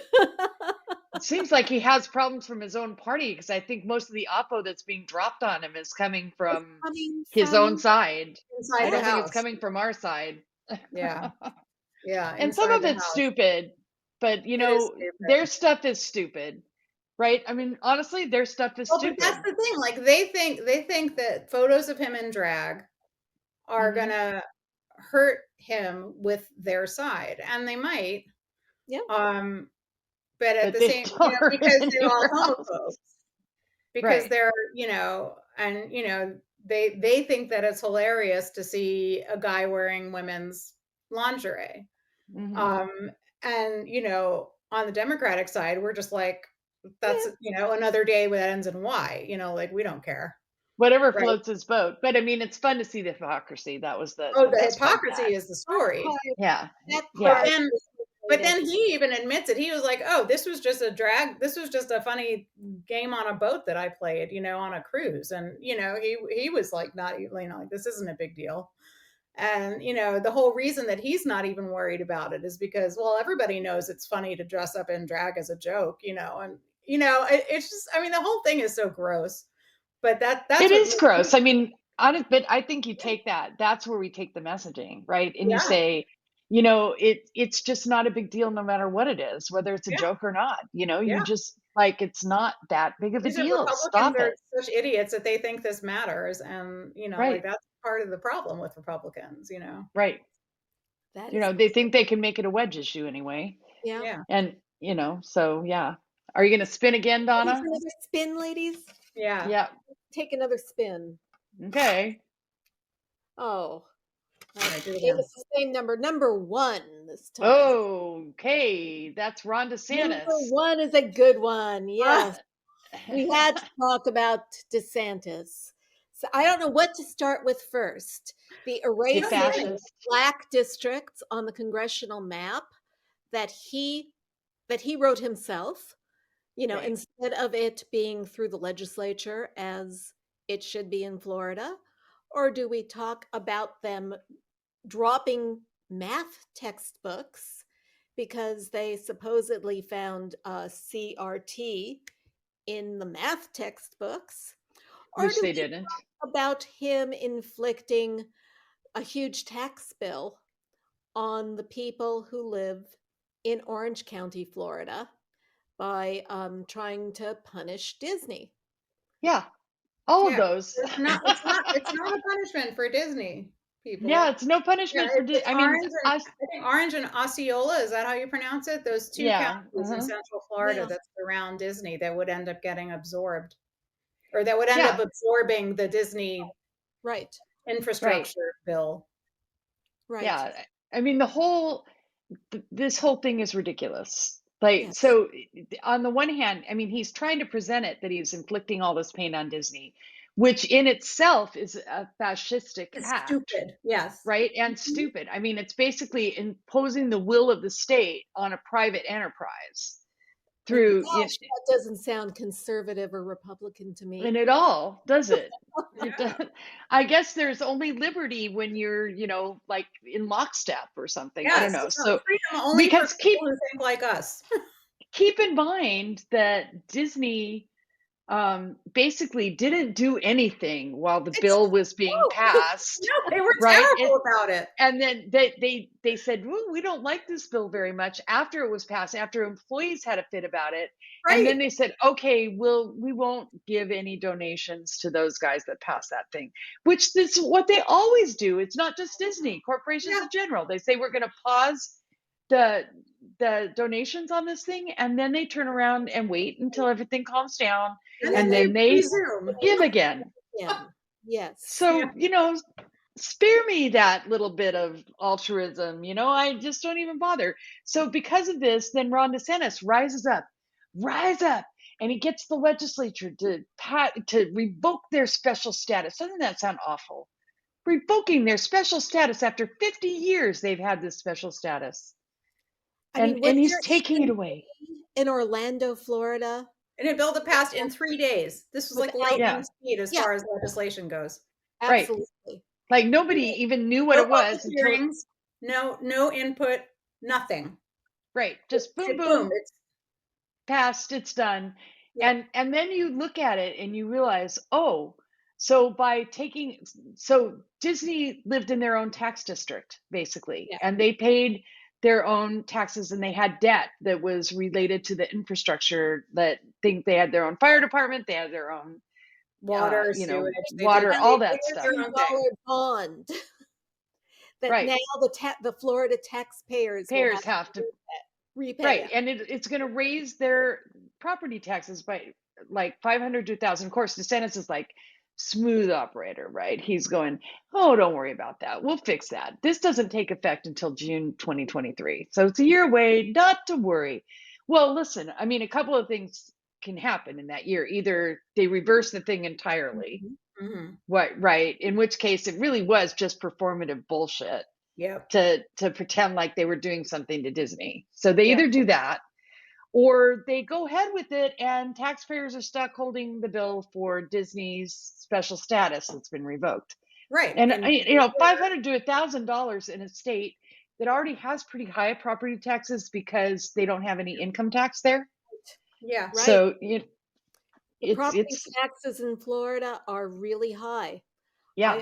It seems like he has problems from his own party, because I think most of the oppo that's being dropped on him is coming from his own side. I don't think it's coming from our side. Yeah. Yeah. And some of it's stupid, but their stuff is stupid. Right? I mean, honestly, their stuff is stupid. But that's the thing. They think that photos of him in drag are gonna hurt him with their side, and they might. Yeah. But at the same time, because they're all homophobes, because they're they think that it's hilarious to see a guy wearing women's lingerie. And on the Democratic side, we're just like, that's another day that ends in Y. We don't care. Whatever floats his boat. But I mean, it's fun to see the hypocrisy. That was the hypocrisy is the story. Yeah. And But then he even admits it. He was like, "Oh, this was just a drag. This was just a funny game on a boat that I played, on a cruise." And he was like, not even like, this isn't a big deal. And the whole reason that he's not even worried about it is because, well, everybody knows it's funny to dress up in drag as a joke, and it's just, I mean, the whole thing is so gross. But that's it is gross. I mean, but I think you take that's where we take the messaging, right? And you say, it's just not a big deal no matter what it is, whether it's a joke or not. You just like, it's not that big of a deal. Stop it. Are such idiots that they think this matters, and like that's part of the problem with Republicans. Right. They think they can make it a wedge issue anyway. Yeah. And so yeah. Are you going to spin again, Donna? Another spin, ladies. Yeah. Yeah. Take another spin. Okay. Oh. Right, it's the same number 1 this time. Okay, that's Ron DeSantis. Number 1 is a good one. Yes. We had to talk about DeSantis. So I don't know what to start with first. The erasing of black districts on the congressional map that he wrote himself, instead of it being through the legislature as it should be in Florida. Or do we talk about them dropping math textbooks because they supposedly found CRT in the math textbooks? Which they didn't. About him inflicting a huge tax bill on the people who live in Orange County, Florida, by trying to punish Disney? Yeah, all of those. It's not a punishment for Disney people. Yeah, it's no punishment for Disney. I think Orange and Osceola, is that how you pronounce it? Those two counties in Central Florida that's around Disney that would end up getting absorbed, or that would end up absorbing the Disney infrastructure bill. Right. Yeah, I mean this whole thing is ridiculous. So on the one hand, I mean, he's trying to present it that he's inflicting all this pain on Disney, which in itself is a fascistic act. Stupid. Yes. Right. And stupid. I mean, it's basically imposing the will of the state on a private enterprise through. That doesn't sound conservative or Republican to me. And at all, does it? I guess there's only liberty when you're, like in lockstep or something. Yes. I don't know. So freedom only because for people who think like us. Keep in mind that Disney basically didn't do anything while the bill was being passed. No, they were terrible about it. And then they said, we don't like this bill very much after it was passed, after employees had a fit about it. Right. And then they said, okay, we won't give any donations to those guys that passed that thing, which is what they always do. It's not just Disney, corporations in general. They say, we're going to pause the donations on this thing, and then they turn around and wait until everything calms down, and then they give again. Yeah. Yes. So spare me that little bit of altruism. I just don't even bother. So because of this, then Ron DeSantis rise up, and he gets the legislature to revoke their special status. Doesn't that sound awful? Revoking their special status after 50 years, they've had this special status. And he's taking it away. In Orlando, Florida. And a bill that passed in 3 days. This was like lightning speed as far as legislation goes. Absolutely. Right. Like nobody even knew what it was. Hearings, no input, nothing. Right. Just boom. It's passed. It's done. Yeah. And then you look at it and you realize, so Disney lived in their own tax district, basically, and they paid their own taxes, and they had debt that was related to the infrastructure. That they had their own fire department, they had their own water, water, all that stuff. $1 bond that now the Florida taxpayers have to repay. Right, and it's going to raise their property taxes by like $500 to $1,000. Of course, DeSantis is like smooth operator, right? He's going, don't worry about that. We'll fix that. This doesn't take effect until June 2023. So it's a year away, not to worry. Well, listen, I mean, a couple of things can happen in that year. Either they reverse the thing entirely, right? In which case it really was just performative bullshit. Yep. to pretend like they were doing something to Disney. So they Yep. either do that or they go ahead with it and taxpayers are stuck holding the bill for Disney's special status that's been revoked. Right. And $500 to $1,000 in a state that already has pretty high property taxes because they don't have any income tax there. Yeah. Right. So the property taxes in Florida are really high. Yeah.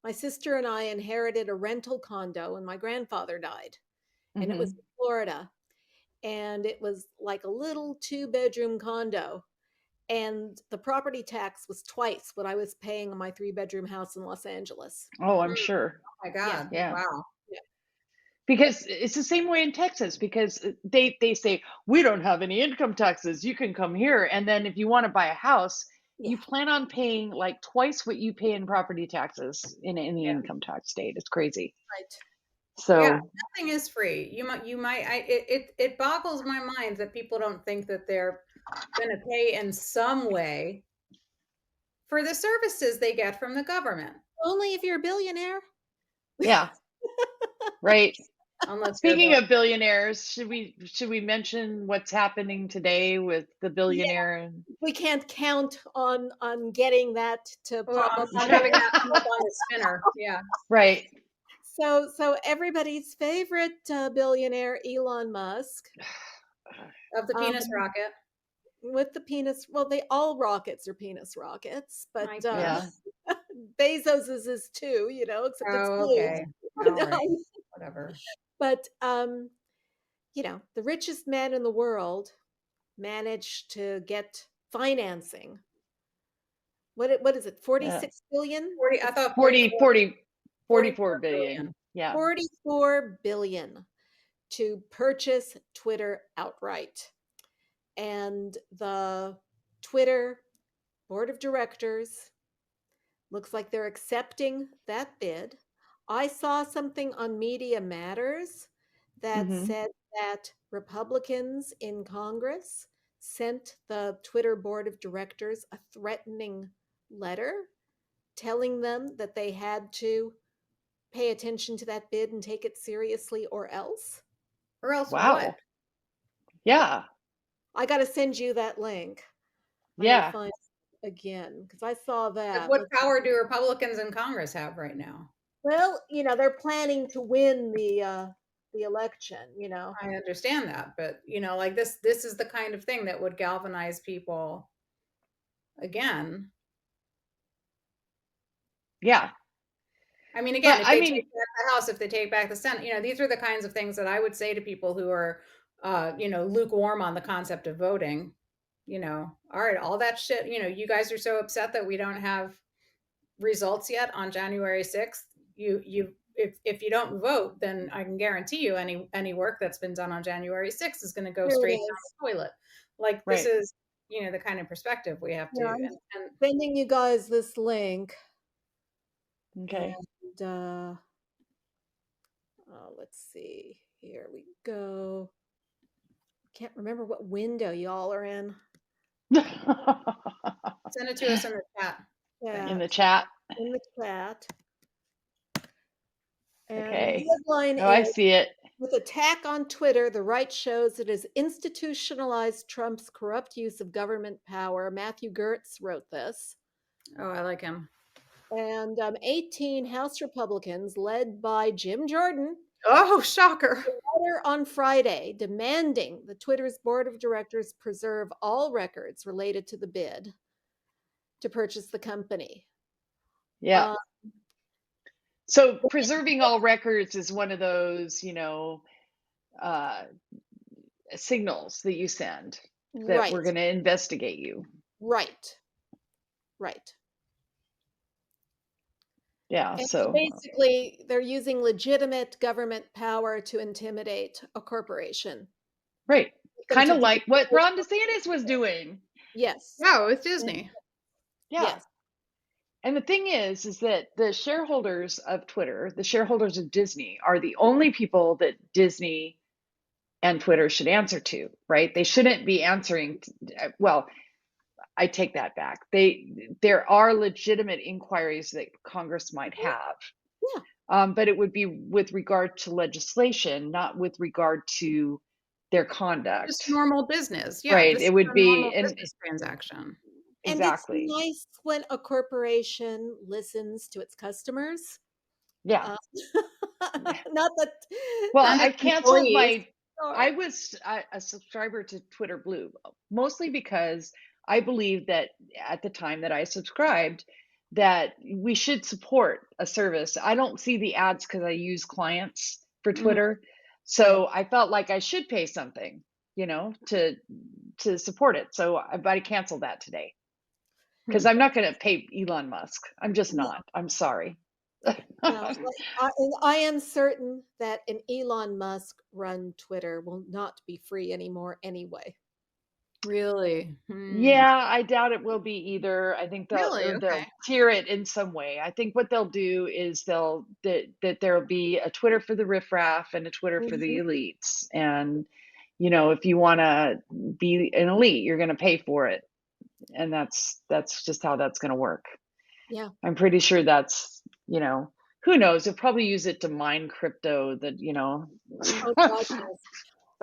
My sister and I inherited a rental condo when my grandfather died, and it was in Florida, and it was like a little 2-bedroom condo, and the property tax was twice what I was paying on my 3-bedroom house in Los Angeles. Oh, I'm sure. Oh my God. Yeah. Wow. Yeah. Because it's the same way in Texas, because they say, we don't have any income taxes, you can come here. And then if you want to buy a house, you plan on paying like twice what you pay in property taxes in the income tax state. It's crazy. Right. So nothing is free. It boggles my mind that people don't think that they're going to pay in some way for the services they get from the government. Only if you're a billionaire. Yeah. Right. Unless Speaking of billionaires, should we mention what's happening today with the billionaire? Yeah. We can't count on getting that to on having that come up on the spinner. Yeah. Right. So everybody's favorite billionaire, Elon Musk, of the penis rocket. With the penis, well, all rockets are penis rockets, but Bezos's is too, except it's blue. Okay. All right. Whatever. But the richest man in the world managed to get financing. What is it? 46 billion? 40. I thought 44 billion. Yeah. 44 billion to purchase Twitter outright. And the Twitter board of directors looks like they're accepting that bid. I saw something on Media Matters that said that Republicans in Congress sent the Twitter board of directors a threatening letter telling them that they had to pay attention to that bid and take it seriously or else. Wow. What? Yeah. I got to send you that link. Yeah. Find it again, because I saw that. What power do Republicans in Congress have right now? Well, they're planning to win the election, I understand that, but like this is the kind of thing that would galvanize people again. Yeah. I mean, again, if they take back the House, if they take back the Senate, these are the kinds of things that I would say to people who are, lukewarm on the concept of voting. All right, all that shit, you guys are so upset that we don't have results yet on January 6th. If you don't vote, then I can guarantee you any work that's been done on January 6th is going to go straight down the toilet. Like this is, the kind of perspective we have to. I'm sending you guys this link. Okay. And, let's see. Here we go. Can't remember what window y'all are in. Send it to us in the chat. Yeah. In the chat. In the chat. And okay. The headline is, I see it. With attack on Twitter, the right shows it has institutionalized Trump's corrupt use of government power. Matthew Gertz wrote this. Oh, I like him. And 18 House Republicans, led by Jim Jordan. Oh, shocker. A letter on Friday demanding the Twitter's board of directors preserve all records related to the bid to purchase the company. Yeah. So preserving all records is one of those, signals that you send that we're going to investigate you. Right. Yeah. And so basically, they're using legitimate government power to intimidate a corporation. Right. Kind of like what Ron DeSantis was doing. Yes. No, with Disney. Yeah. Yes. And the thing is that the shareholders of Twitter, the shareholders of Disney, are the only people that Disney and Twitter should answer to, right? They shouldn't be answering. Well, I take that back. There are legitimate inquiries that Congress might have. but it would be with regard to legislation, not with regard to their conduct. Just normal business. Yeah. Right. This It is would a be normal and business transaction. And exactly. it's nice when a corporation listens to its customers. Yeah. Not that. Well, And I its canceled employees. I was a subscriber to Twitter Blue, mostly because I believe that at the time that I subscribed, that we should support a service. I don't see the ads because I use clients for Twitter. So I felt like I should pay something, to support it. So but I canceled that today because I'm not going to pay Elon Musk. I'm just not. I'm sorry. No, I am certain that an Elon Musk run Twitter will not be free anymore anyway. Really? Yeah, I doubt it will be either. I think Really? they'll Okay. tier it in some way. I think what they'll do is that there'll be a Twitter for the riffraff and a Twitter for the elites. And if you want to be an elite, you're going to pay for it. And that's just how that's going to work. Yeah. I'm pretty sure that's, who knows? They'll probably use it to mine crypto that, Oh, God, yes.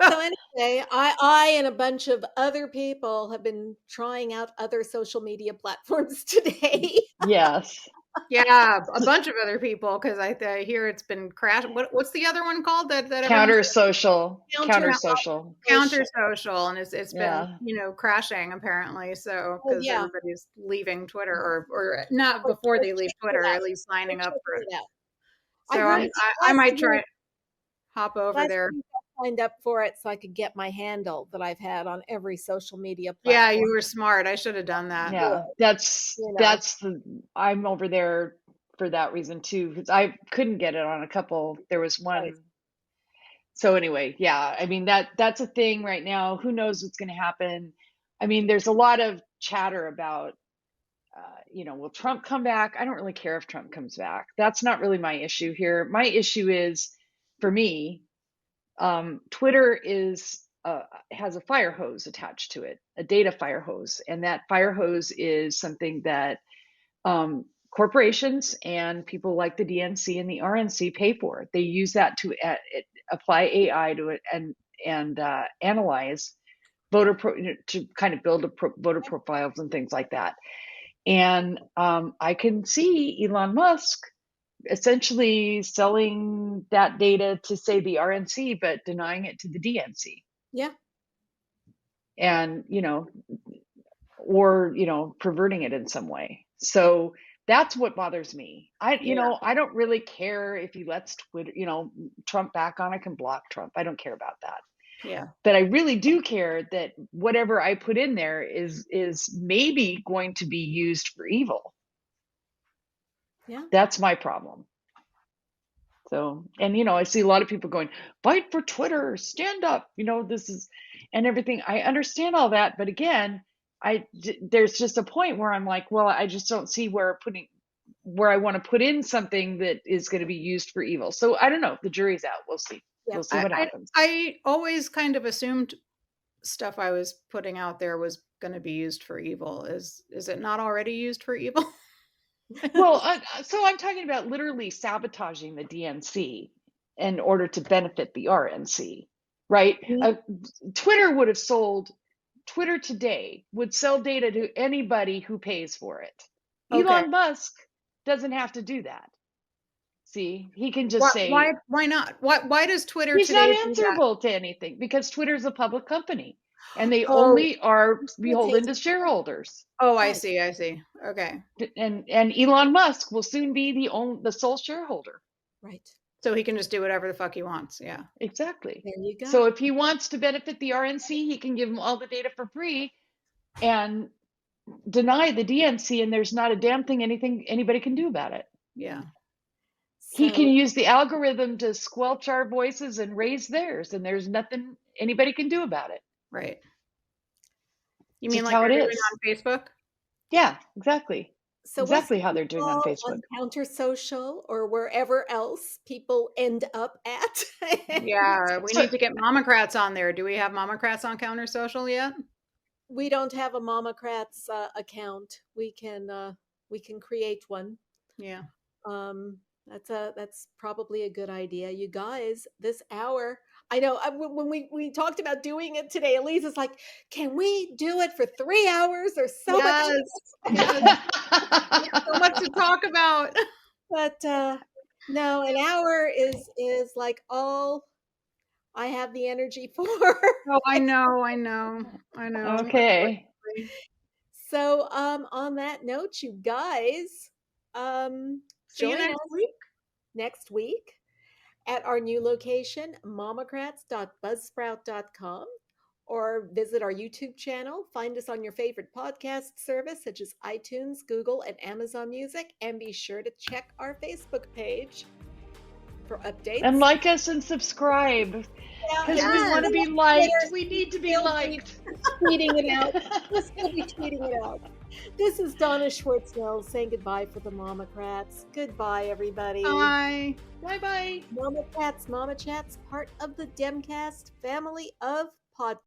So anyway, I and a bunch of other people have been trying out other social media platforms today. Yes. Yeah, a bunch of other people, because I hear it's been crashing. What's the other one called that Counter social, Counter social. Counter social, and it's been Yeah. crashing apparently. So Oh, because yeah. everybody's leaving Twitter, or not before they leave Twitter, at least signing up for it. So I might try hop over there. I signed up for it so I could get my handle that I've had on every social media Yeah, platform. you were smart. I should have done that. Yeah, I'm over there for that reason too, because I couldn't get it on a couple. There was one. Right. So anyway, yeah, I mean that's a thing right now. Who knows what's going to happen? I mean, there's a lot of chatter about, will Trump come back? I don't really care if Trump comes back. That's not really my issue here. My issue is, for me, Twitter has a fire hose attached to it, a data fire hose, and that fire hose is something that corporations and people like the DNC and the RNC pay for. They use that to apply AI to it and analyze to kind of build voter profiles and things like that. And I can see Elon Musk essentially selling that data to, say, the RNC, but denying it to the DNC. Yeah. And, or, perverting it in some way. So that's what bothers me. I don't really care if he lets Twitter, Trump back on. I can block Trump. I don't care about that. Yeah. But I really do care that whatever I put in there is maybe going to be used for evil. Yeah. That's my problem. So, and I see a lot of people going, fight for Twitter, stand up, this is, and everything. I understand all that, but again, there's just a point where I'm like, well, I just don't see where I want to put in something that is going to be used for evil. So I don't know. The jury's out. We'll see. Yeah. We'll see what happens. I always kind of assumed stuff I was putting out there was going to be used for evil. Is it not already used for evil? Well, so I'm talking about literally sabotaging the DNC in order to benefit the RNC, right? Twitter today would sell data to anybody who pays for it. Okay. Elon Musk doesn't have to do that. See, he can just say, why not? Why does Twitter he's today not answerable to anything, because Twitter's a public company and they only are beholden to shareholders. Oh, I see. Okay. And Elon Musk will soon be the sole shareholder. Right. So he can just do whatever the fuck he wants. Yeah. Exactly. There you go. So if he wants to benefit the RNC, he can give them all the data for free and deny the DNC, and there's not a damn thing anybody can do about it. Yeah. He can use the algorithm to squelch our voices and raise theirs, and there's nothing anybody can do about it. Right. You mean like they're doing on Facebook? Yeah, exactly. So exactly how they're doing on Facebook. On Counter Social or wherever else people end up at. Yeah, we need to get Momocrats on there. Do we have Momocrats on Counter Social yet? We don't have a Momocrats account. We can create one. Yeah. That's probably a good idea. You guys, this hour, I know when we talked about doing it today, Elise is like, can we do it for 3 hours or so much? Yes. So much to talk about. But no, an hour is like all I have the energy for. Oh, I know. Okay. So on that note, you guys, See you join next us week. next week at our new location, mamacrats.buzzsprout.com, or visit our YouTube channel. Find us on your favorite podcast service such as iTunes, Google, and Amazon Music, and be sure to check our Facebook page for updates. And like us and subscribe, because we want to be liked. We need to be liked. Tweeting it out. We'll still be tweeting it out. This is Donna Schwartz-Mills saying goodbye for the Mamacrats. Goodbye, everybody. Bye. Bye-bye. Mama Chats, part of the Demcast family of podcasts.